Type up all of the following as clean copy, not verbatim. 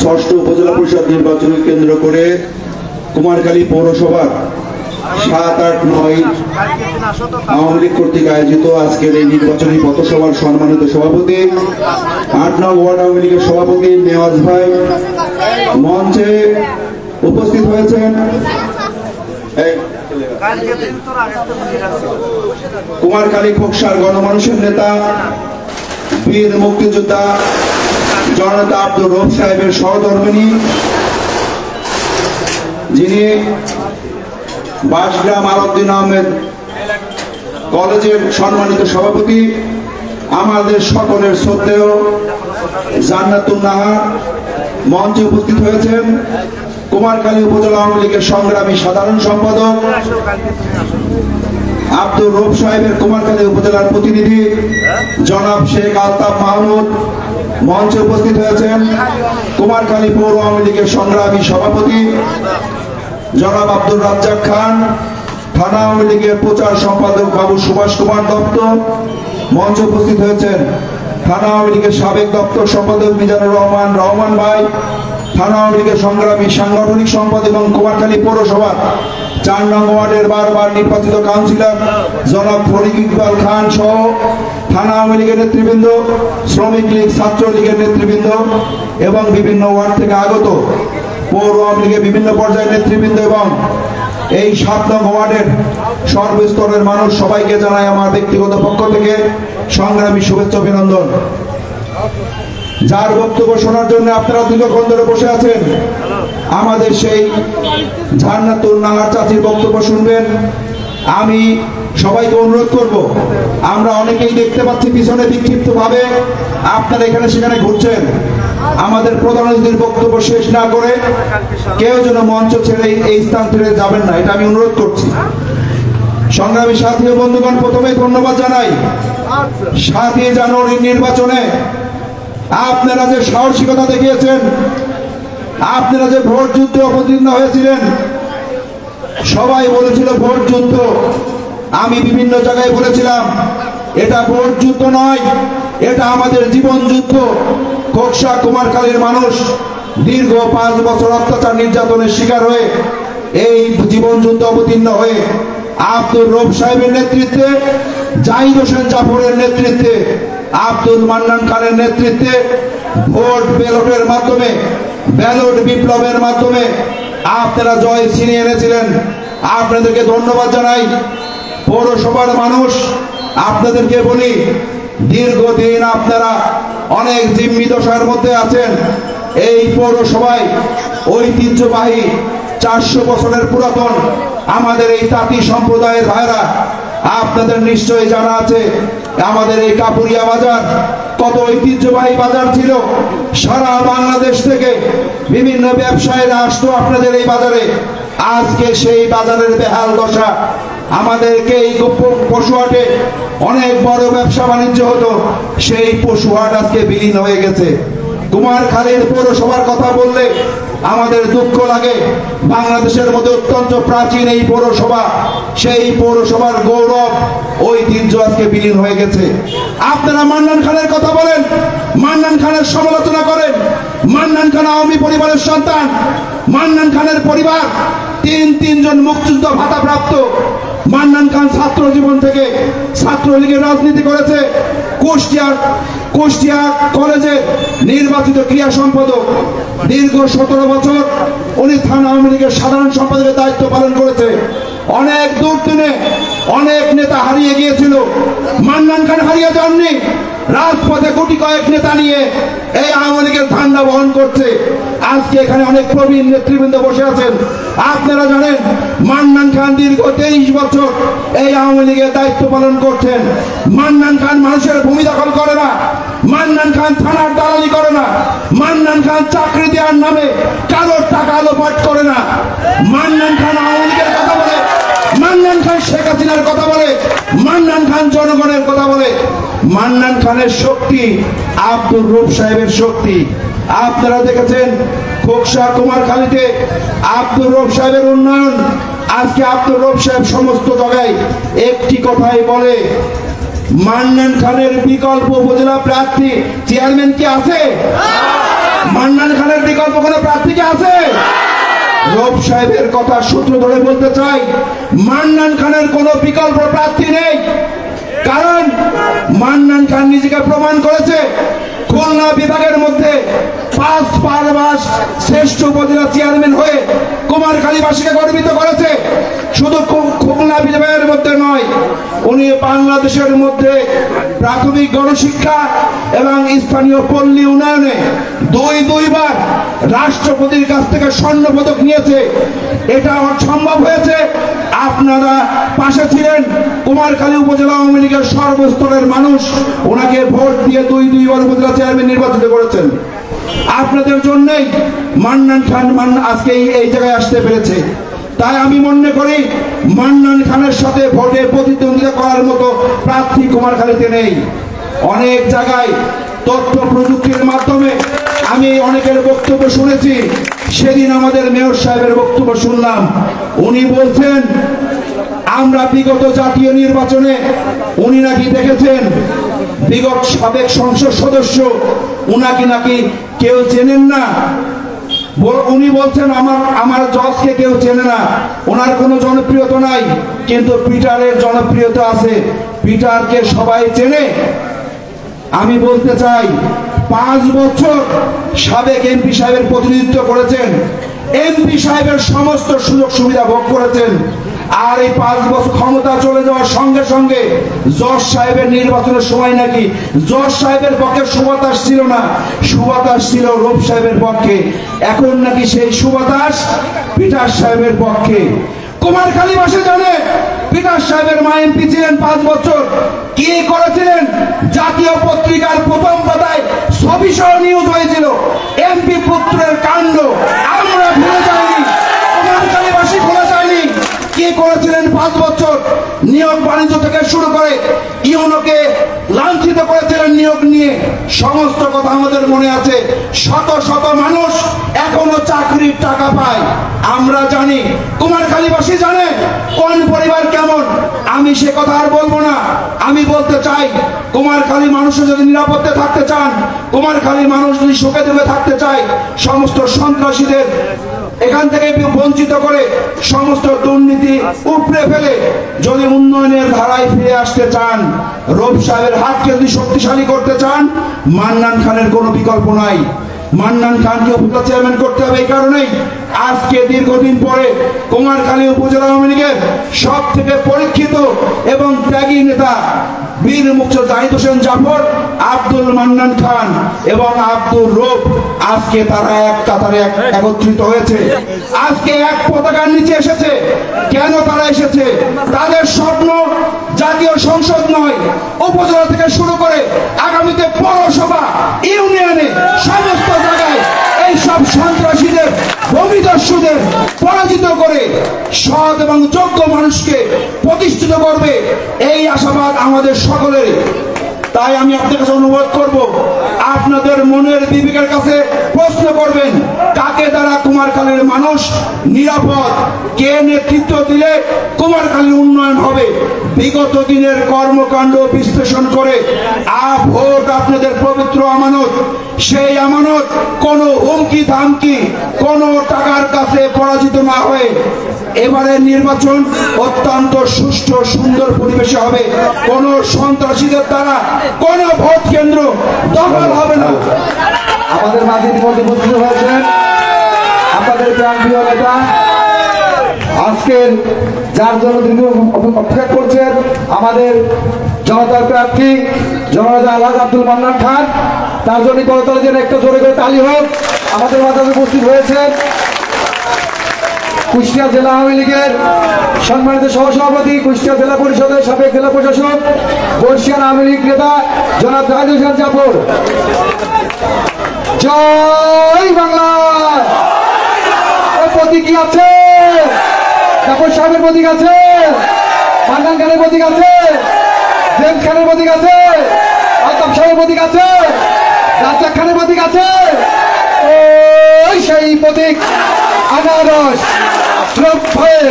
ষষ্ঠ উপজেলা পরিষদ নির্বাচনকে কেন্দ্র করে কুমারখালী পৌরসভার ৭, ৮, ৯ আওয়ামী লীগ কর্তৃক আয়োজিত আজকের এই নির্বাচনী পথসভার সম্মানিত সভাপতি ৮ নং ওয়ার্ড আওয়ামী লীগের সভাপতি নেওয়াজ ভাই মঞ্চে উপস্থিত হয়েছেন। কুমারখালী খোকসার গণমানুষের নেতা বীর মুক্তিযোদ্ধা জনতা আব্দুর রব সাহেবের সহধর্মিণী, যিনি বাসগ্রাম আলাউদ্দিন আহমেদ কলেজের সম্মানিত সভাপতি, আমাদের সকলের শ্রদ্ধেয় জান্নাতুন নাহার মঞ্চে উপস্থিত হয়েছেন। কুমারখালী উপজেলা আওয়ামী লীগের সংগ্রামী সাধারণ সম্পাদক আব্দুর রব সাহেবের কুমারখালী উপজেলার প্রতিনিধি জনাব শেখ আলতাফ মাহমুদ মঞ্চে উপস্থিত হয়েছেন। কুমারখালী পৌর আওয়ামী লীগের সংগ্রামী সভাপতি জনাব আব্দুর রাজ্জাক খান, থানা আওয়ামী লীগের প্রচার সম্পাদক বাবু সুভাষ কুমার দত্ত মঞ্চে উপস্থিত হয়েছেন। থানা আওয়ামী লীগের সাবেক দপ্তর সম্পাদক মিজানুর রহমান ভাই, থানা আওয়ামী লীগের সংগ্রামী সাংগঠনিক সম্পাদক এবং কুমারখালী পৌরসভার ৪ নং ওয়ার্ডের বারবার নির্বাচিত কাউন্সিলর জনাব ফরিক ইকবাল খান সহ থানা আওয়ামী লীগের নেতৃবৃন্দ, শ্রমিক লীগ, ছাত্র লীগের নেতৃবৃন্দ এবং বিভিন্ন ওয়ার্ড থেকে আগত পৌর আওয়ামী লীগের বিভিন্ন পর্যায়ের নেতৃবৃন্দ এবং এই ৭ নং ওয়ার্ডের সর্বস্তরের মানুষ সবাইকে জানাই আমার ব্যক্তিগত পক্ষ থেকে সংগ্রামী শুভেচ্ছা অভিনন্দন। যার বক্তব্য শোনার জন্য আপনারা দীর্ঘক্ষণ ধরে বসে আছেন, আমাদের সেই জান্নাতুন নাহার চাচির বক্তব্য শুনবেন। আমি সবাইকে অনুরোধ করব, আমরা অনেকেই দেখতে পাচ্ছি পিছনে বিক্ষিপ্ত ভাবে আপনারা এখানে সেখানে ঘুরছেন, আমাদের প্রধান অতিথির বক্তব্য শেষ না করে কেউ যেন মঞ্চ ছেড়ে এই স্থান ছেড়ে যাবেন না, এটা আমি অনুরোধ করছি। সংগ্রামী সাথী ও বন্ধুগণ, প্রথমে ধন্যবাদ জানাই ৭ই জানুয়ারির নির্বাচনে আপনারা যে সাহসিকতা দেখিয়েছেন, আপনারা যে ভোট যুদ্ধে অবতীর্ণ হয়েছিলেন। সবাই বলেছিল ভোট যুদ্ধ, আমি বিভিন্ন জায়গায় বলেছিলাম এটা ভোট যুদ্ধ নয়, এটা আমাদের জীবন যুদ্ধ। খোকসা কুমারখালীর মানুষ দীর্ঘ ৫ বছর অত্যাচার নির্যাতনের শিকার হয়ে এই জীবন যুদ্ধ অবতীর্ণ হয়ে আব্দুর রব সাহেবের নেতৃত্বে, জাহিদ হোসেন জাফরের নেতৃত্বে, আব্দুল মান্নান খানের নেতৃত্বে ভোট ব্যালটের মাধ্যমে, ব্যালট বিপ্লবের মাধ্যমে আপনারা জয় ছিনিয়ে এনেছিলেন। আপনাদেরকে ধন্যবাদ জানাই। পৌরসভার মানুষ আপনাদেরকে বলি, দীর্ঘদিন আপনারা অনেক জিম্মি দশার মধ্যে আছেন। এই পৌরসভায় ঐতিহ্যবাহী ৪০০ বছরের পুরাতন আমাদের এই তাঁতি সম্প্রদায়ের ভাইরা, আপনাদের নিশ্চয়ই জানা আছে আমাদের এই কাপুরিয়া বাজার কত ঐতিহ্যবাহী বাজার ছিল। সারা বাংলাদেশ থেকে বিভিন্ন ব্যবসায়ীরা আসতো আপনাদের এই বাজারে। আজকে সেই বাজারের বেহাল দশা। আমাদেরকে এই পশুহাটে অনেক বড় ব্যবসা বাণিজ্য হতো, সেই পশুহাট আজকে বিলীন হয়ে গেছে। কুমারখালীর পৌরসভার কথা বললে আমাদের দুঃখ লাগে। বাংলাদেশের মধ্যে অত্যন্ত প্রাচীন এই পৌরসভা, সেই পৌরসভার গৌরব ঐতিহ্য আজকে বিলীন হয়ে গেছে। আপনারা মান্নান খানের কথা বলেন, মান্নান খানের সমালোচনা করেন। মান্নান খান আওয়ামী পরিবারের সন্তান। মান্নান খানের পরিবার তিনজন মুক্তিযুদ্ধ ভাতা প্রাপ্ত। মান্নান খান ছাত্র জীবন থেকে ছাত্রলীগের রাজনীতি করেছে। কুষ্টিয়া কলেজে নির্বাচিত ক্রীড়া সম্পাদক, দীর্ঘ ১৭ বছর উনি থানা আওয়ামী লীগের সাধারণ সম্পাদকের দায়িত্ব পালন করেছে। অনেক দুর্দিনে অনেক নেতা হারিয়ে গিয়েছিল, মান্নান খান হারিয়ে যাননি। রাজপথে কোটি কয়েক নেতা নিয়ে এই আওয়ামী লীগের ঝান্ডা বহন করছে। আজকে এখানে অনেক প্রবীণ নেতৃবৃন্দ বসে আছেন। আপনারা জানেন মান্নান খান দীর্ঘ 23 বছর এই আওয়ামী লীগের দায়িত্ব পালন করছেন। মান্নান খান মানুষের ভূমি দখল করে না, মান্নান খান থানার দালালি করে না, মান্নান খান চাকরি দেওয়ার নামে কারোর টাকা লোপাট করে না। মান্নান খান আওয়ামী লীগের কথা বলে, মান্নান খান শেখ হাসিনার কথা বলে, মান্নান খান জনগণের কথা বলে। মান্নান খানের শক্তি আব্দুর রব সাহেবের শক্তি। আপনারা দেখেছেন খোকসা কুমারখালীতে আব্দুর রব সাহেবের উন্নয়ন। আজকে আব্দুর রব সাহেব সমস্ত জায়গায় একটি কথাই বলে, মান্নান খানের বিকল্প উপজেলা প্রার্থী চেয়ারম্যান কি আছে? মান্নান খানের বিকল্প কোনো প্রার্থী কি আছে? রব সাহেবের কথা সূত্র ধরে বলতে চাই, মান্নান খানের কোনো বিকল্প প্রার্থী নেই। কারণ মান্নান খান নিজেকে প্রমাণ করেছে খুলনা বিভাগের মধ্যে 5 মাস শ্রেষ্ঠ উপজেলা চেয়ারম্যান হয়ে কুমারখালীবাসীকে গর্বিত করেছে। শুধু খুলনা বিভাগের মধ্যে নয়, উনি বাংলাদেশের মধ্যে প্রাথমিক গণশিক্ষা এবং স্থানীয় পল্লী উন্নয়নে দুইবার রাষ্ট্রপতির কাছ থেকে স্বর্ণপদক নিয়েছে। এটা সম্ভব হয়েছে, আপনারা পাশে ছিলেন। কুমারখালী উপজেলা আওয়ামী লীগের সর্বস্তরের মানুষ ওনাকে ভোট দিয়ে দুইবার উপজেলা চেয়ারম্যান নির্বাচিত করেছেন। আপনাদের জন্যই মান্নান খান আজকে এই জায়গায় আসতে পেরেছে। তাই আমি মনে করি মান্নান খানের সাথে ভোটে প্রতিদ্বন্দ্বিতা করার মতো প্রার্থী কুমারখালীতে নেই। অনেক জায়গায় তথ্য প্রযুক্তির মাধ্যমে আমি অনেকের বক্তব্য শুনেছি। সেদিন আমাদের মেয়র সাহেবের বক্তব্য শুনলাম, উনি বলছেন আমরা বিগত জাতীয় নির্বাচনে উনি নাকি দেখেছেন বিগত সাবেক সংসদ সদস্য উনাকে নাকি কেউ চেনেন না। উনি বলছেন আমার জজকে কেউ চেনে না, ওনার কোনো জনপ্রিয়তা নাই, কিন্তু পিটারের জনপ্রিয়তা আছে, পিটারকে সবাই চেনে। আমি বলতে চাই 5 বছর সাবেক এমপি সাহেবের প্রতিনিধিত্ব করেছেন, এমপি সাহেবের সমস্ত সুযোগ সুবিধা ভোগ করেছেন। আর এই 5 বছর ক্ষমতা চলে যাওয়ার সঙ্গে সঙ্গে জজ সাহেবের নির্বাচনের সময় নাকি জজ সাহেবের পক্ষে সুবাতাস ছিল না, সুবাতাস ছিল রব সাহেবের পক্ষে। এখন নাকি সেই সুবাতাস পিটার সাহেবের পক্ষে। কুমারখালীবাসী জানে পিটার সাহেবের মা এমপি ছিলেন 5 বছর, কি করেছিলেন? জাতীয় পত্রিকার প্রথম পাতায় ছবি সহ নিউজ হয়েছিল এমপি পুত্রের কাণ্ড। আমরা ভুলে যাইনি, কুমারখালীবাসী ভুলে যায়নি কি করেছিলেন 5 বছর। নিয়োগ বাণিজ্য থেকে শুরু করে ইউনোকে লাঞ্ছিত করেছিলেন নিয়োগ নিয়ে, সমস্ত কথা আমাদের মনে আছে। শত শত মানুষ এখনো চাকরির টাকা পায়। আমরা জানি, কুমারখালীবাসী জানে কোন পরিবার কেমন। আমি সে কথা আর বলবো না। আমি বলতে চাই কুমারখালী মানুষ যদি নিরাপদে থাকতে চান, কুমারখালী মানুষ যদি সুখে দুঃখে থাকতে চায়, সমস্ত সন্ত্রাসীদের এখান থেকে বঞ্চিত করে সমস্ত দুর্নীতি উপড়ে ফেলে যদি উন্নয়নের ধারায় ফিরে আসতে চান, রব সাহেবের হাতকে যদি শক্তিশালী করতে চান, মান্নান খানের কোনো বিকল্প নাই। মান্নান খানকে উপজেলা চেয়ারম্যান করতে হবে। এই কারণেই আজকে দীর্ঘদিন পরে কুমারখালী উপজেলা আওয়ামী লীগের সব থেকে পরীক্ষিত এবং ত্যাগী নেতা বীর মুক্তিযোদ্ধা জাহিদ হোসেন জাফর, আব্দুল মান্নান খান এবং আব্দুর রব আজকে তারা এক কাতারে একত্রিত হয়েছে, আজকে এক পতাকার নিচে এসেছে। কেন তারা এসেছে? তাদের স্বপ্ন জাতীয় সংসদ নয়, উপজেলা থেকে শুরু করে আগামীতে পৌরসভা, ইউনিয়নে সমস্ত জায়গায় এই সব সন্ত্রাসীদের, ভূমিদস্যুদের পরাজিত করে সৎ এবং যোগ্য মানুষকে প্রতিষ্ঠিত করবে, এই আশাবাদ আমাদের সকলের। তাই আমি আপনাদের কাছে অনুরোধ করব, আপনাদের মনের বিবেকের কাছে প্রশ্ন করবেন কাকে দ্বারা কুমারখালীর মানুষ নিরাপদ, কে নেতৃত্ব দিলে কুমারখালীর উন্নয়ন হবে। বিগত দিনের কর্মকাণ্ড বিশ্লেষণ করে ভোট আপনাদের পবিত্র আমানত, সেই আমানত কোনো হুমকি ধামকি, কোনো টাকার কাছে পরাজিত না হয়ে এবারের নির্বাচন অত্যন্ত সুষ্ঠু সুন্দর পরিবেশে হবে। কোন সন্ত্রাসীদের দ্বারা কোন ভোট কেন্দ্র দখল হবে না। আমাদের মাঝে ইতিমধ্যে উপস্থিত হয়েছেন আপনাদের প্রাণপ্রিয় নেতা, আজকের যার জন্য দীর্ঘ অপেক্ষা করছেন আমাদের জনতার প্রার্থী জনতা আলহাজ আব্দুল মান্নান খান। তার জন্য করতলে যেন একটা জোরে করে তালি হোক। আমাদের মাঝে উপস্থিত হয়েছেন কুষ্টিয়া জেলা আওয়ামী লীগের সম্মানিত সহসভাপতি, কুষ্টিয়া জেলা পরিষদের সাবেক জেলা প্রশাসক, বর্ষিয়ান আওয়ামী লীগ নেতা জনাব জাহিদ হোসেন জাফর। জয় বাংলা। প্রতীক আছে, জাফর সাহেবের প্রতীক আছে, মান্নান খানের প্রতীক আছে, জেমস খানের প্রতীক আছে, আলতাফ সাহেবের প্রতীক আছে, রাজ্জাক খানের প্রতীক আছে। ওই সেই প্রতীক আনারস রব ভাইয়ের,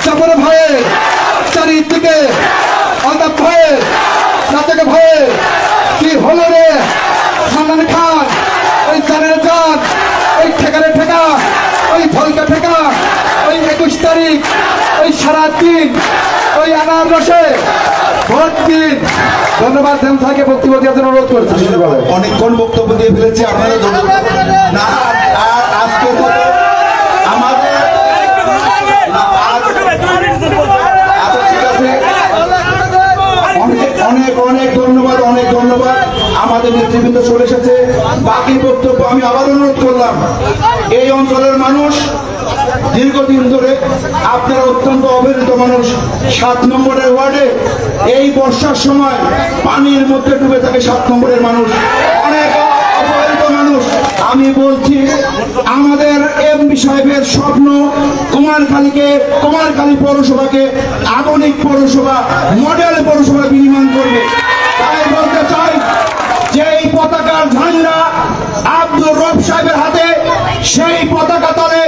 জাফর ভাইয়ের চারিদিকে, আলতাফ ভাইয়ের, রাজ্জাক ভাইয়ের কি হলো রে? মান্নান খান ওই জানের সেখানে ঠেকা, ওই ভলকা ঠেকা, ওই 21 তারিখ, ওই সারাদিন, ওই আনারসে ভোট দিন। ধন্যবাদ। জেমসাকে বক্তব্য দেওয়ার জন্য অনুরোধ করছি। অনেকক্ষণ বক্তব্য দিয়ে ফেলেছি, আপনারা না আর আজকের মতো আমাদের অনেক অনেক ধন্যবাদ, অনেক ধন্যবাদ। আমাদের নেতৃবৃন্দ চলে এসেছে। বাকি বক্তব্য আমি আবার অনুরোধ করলাম, এই অঞ্চলের মানুষ দীর্ঘদিন ধরে, আপনারা অত্যন্ত অবহেলিত মানুষ। 7 নম্বরের ওয়ার্ডে এই বর্ষার সময় পানির মধ্যে ডুবে থাকে 7 নম্বরের মানুষ, অনেক অবহেলিত মানুষ। আমি বলছি, আমাদের এমপি সাহেবের স্বপ্ন কুমারখালী পৌরসভাকে আধুনিক পৌরসভা, মডেল পৌরসভা বিনির্মাণ করবে। তাই বলতে চাই যে এই পতাকার ঝান্ডা আব্দুর রব সাহেবের হাতে, সেই পতাকা তলে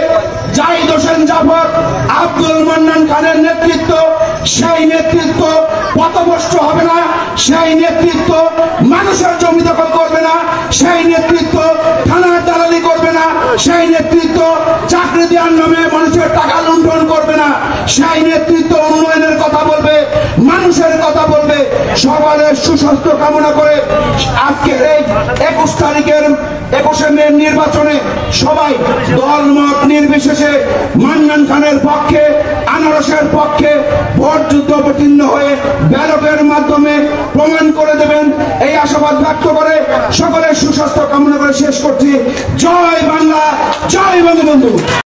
জাহিদ হোসেন জাফর, আব্দুল মান্নান খানের নেতৃত্ব, সেই নেতৃত্ব পথভ্রষ্ট হবে না, সেই নেতৃত্ব মানুষের জমি দখল করবে না, সেই নেতৃত্ব থানার দালালি করবে না, সেই নেতৃত্ব চাকরি দেওয়ার নামে মানুষের টাকা লুণ্ঠন করবে না, সেই নেতৃত্ব উন্নয়নের কথা বলবে, মানুষের কথা বলবে। সকলের সুস্বাস্থ্য কামনা করে আজকের এই 21 তারিখের 21শে মে নির্বাচনে সবাই দলমত নির্বিশেষে মান্নান খানের পক্ষে, আনারসের পক্ষে ভোট যুদ্ধ অবতীর্ণ হয়ে ব্যালটের মাধ্যমে প্রমাণ করে দেবেন, এই আশাবাদ ব্যক্ত করে সকলের সুস্বাস্থ্য কামনা করে শেষ করছি। জয় বাংলা, জয় বঙ্গবন্ধু।